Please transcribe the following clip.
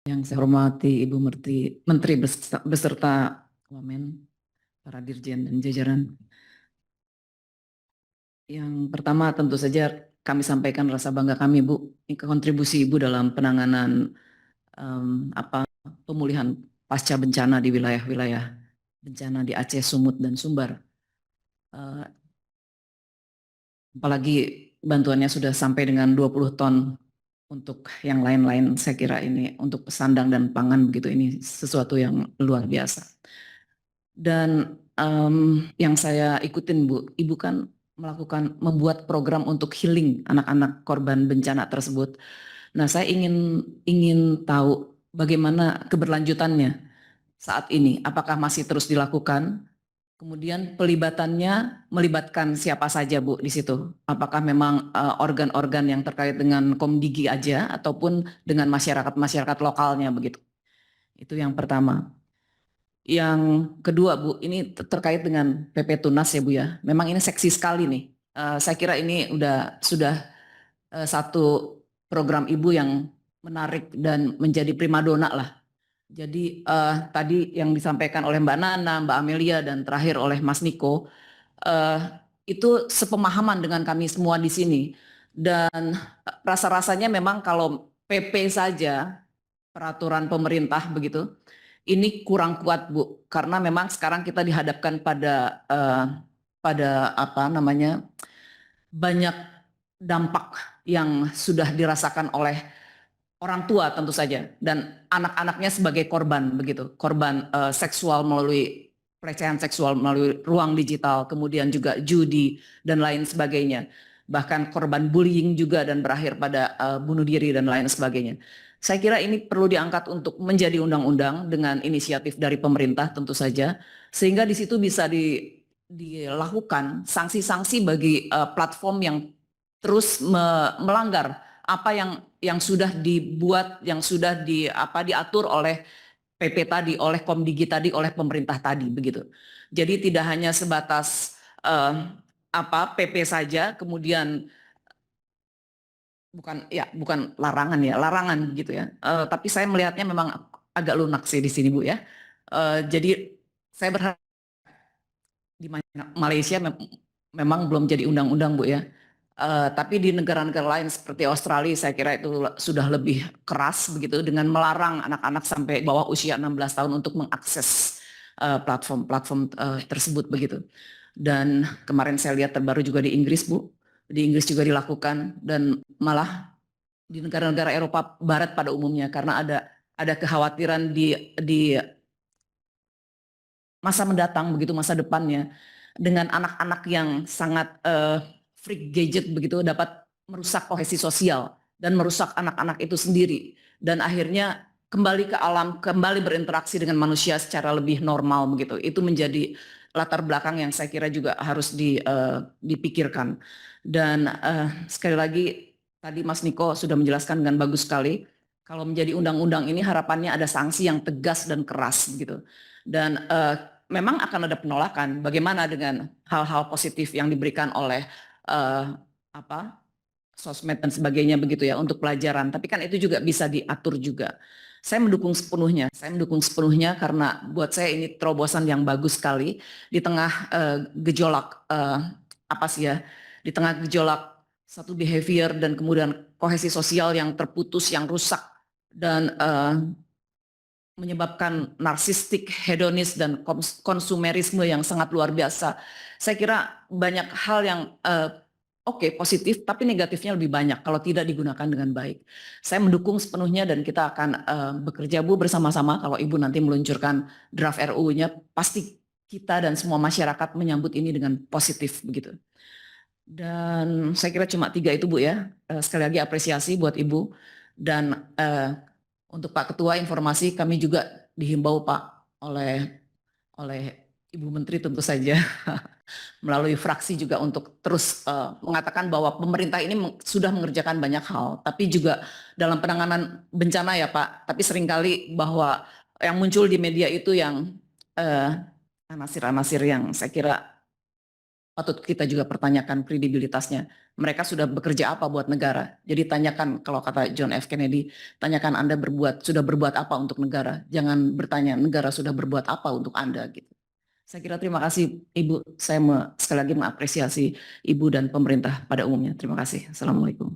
Yang saya hormati Ibu Menteri beserta Wamen, para Dirjen dan jajaran. Yang pertama tentu saja kami sampaikan rasa bangga kami Bu, kontribusi Ibu dalam penanganan pemulihan pasca bencana di wilayah-wilayah bencana di Aceh, Sumut, dan Sumbar. Apalagi bantuannya sudah sampai dengan 20 ton. Untuk yang lain-lain saya kira ini untuk sandang dan pangan begitu, ini sesuatu yang luar biasa. Dan yang saya ikutin Bu, Ibu kan membuat program untuk healing anak-anak korban bencana tersebut. Nah, saya ingin tahu bagaimana keberlanjutannya saat ini. Apakah masih terus dilakukan? Kemudian melibatkan siapa saja Bu di situ? Apakah memang organ-organ yang terkait dengan Komdigi aja ataupun dengan masyarakat lokalnya begitu? Itu yang pertama. Yang kedua Bu, ini terkait dengan PP Tunas ya Bu ya. Memang ini seksi sekali nih. Saya kira ini sudah satu program Ibu yang menarik dan menjadi primadona lah. Jadi tadi yang disampaikan oleh Mbak Nana, Mbak Amelia, dan terakhir oleh Mas Niko, itu sepemahaman dengan kami semua di sini. Dan rasa-rasanya memang kalau PP saja, peraturan pemerintah begitu, ini kurang kuat Bu, karena memang sekarang kita dihadapkan pada apa namanya, banyak dampak yang sudah dirasakan oleh orang tua tentu saja dan anak-anaknya sebagai korban begitu, korban seksual melalui pelecehan seksual melalui ruang digital, kemudian juga judi dan lain sebagainya, bahkan korban bullying juga dan berakhir pada bunuh diri dan lain sebagainya. Saya kira ini perlu diangkat untuk menjadi undang-undang dengan inisiatif dari pemerintah tentu saja, sehingga di situ bisa dilakukan sanksi-sanksi bagi platform yang terus melanggar apa yang sudah dibuat, yang sudah diatur oleh PP tadi, oleh Komdigi tadi, oleh pemerintah tadi begitu. Jadi tidak hanya sebatas PP saja, kemudian bukan larangan gitu ya. Tapi saya melihatnya memang agak lunak sih di sini Bu ya. Jadi saya berharap di Malaysia memang belum jadi undang-undang Bu ya. Tapi di negara-negara lain seperti Australia saya kira itu sudah lebih keras begitu dengan melarang anak-anak sampai bawah usia 16 tahun untuk mengakses platform-platform tersebut begitu. Dan kemarin saya lihat terbaru juga di Inggris Bu, di Inggris juga dilakukan dan malah di negara-negara Eropa Barat pada umumnya karena ada kekhawatiran di masa mendatang begitu, masa depannya dengan anak-anak yang sangat freak gadget begitu dapat merusak kohesi sosial dan merusak anak-anak itu sendiri dan akhirnya kembali ke alam, kembali berinteraksi dengan manusia secara lebih normal begitu. Itu menjadi latar belakang yang saya kira juga harus dipikirkan. Dan sekali lagi tadi Mas Niko sudah menjelaskan dengan bagus sekali. Kalau menjadi undang-undang ini harapannya ada sanksi yang tegas dan keras begitu. Dan memang akan ada penolakan. Bagaimana dengan hal-hal positif yang diberikan oleh sosmed dan sebagainya begitu ya untuk pelajaran. Tapi kan itu juga bisa diatur juga. Saya mendukung sepenuhnya. Saya mendukung sepenuhnya karena buat saya ini terobosan yang bagus sekali di tengah gejolak di tengah gejolak satu behavior dan kemudian kohesi sosial yang terputus, yang rusak dan menyebabkan narsistik, hedonis, dan konsumerisme yang sangat luar biasa. Saya kira banyak hal yang positif, tapi negatifnya lebih banyak kalau tidak digunakan dengan baik. Saya mendukung sepenuhnya dan kita akan bekerja Bu bersama-sama. Kalau Ibu nanti meluncurkan draft RUU-nya, pasti kita dan semua masyarakat menyambut ini dengan positif begitu. Dan saya kira cuma 3 itu Bu ya. Sekali lagi apresiasi buat Ibu dan untuk Pak Ketua informasi kami juga dihimbau Pak oleh Ibu Menteri tentu saja melalui fraksi juga untuk terus mengatakan bahwa pemerintah ini sudah mengerjakan banyak hal, tapi juga dalam penanganan bencana ya Pak. Tapi seringkali bahwa yang muncul di media itu yang anasir-anasir yang saya kira patut kita juga pertanyakan kredibilitasnya. Mereka sudah bekerja apa buat negara? Jadi tanyakan, kalau kata John F. Kennedy, tanyakan Anda sudah berbuat apa untuk negara. Jangan bertanya negara sudah berbuat apa untuk Anda gitu. Saya kira terima kasih Ibu. Saya sekali lagi mengapresiasi Ibu dan pemerintah pada umumnya. Terima kasih. Assalamualaikum.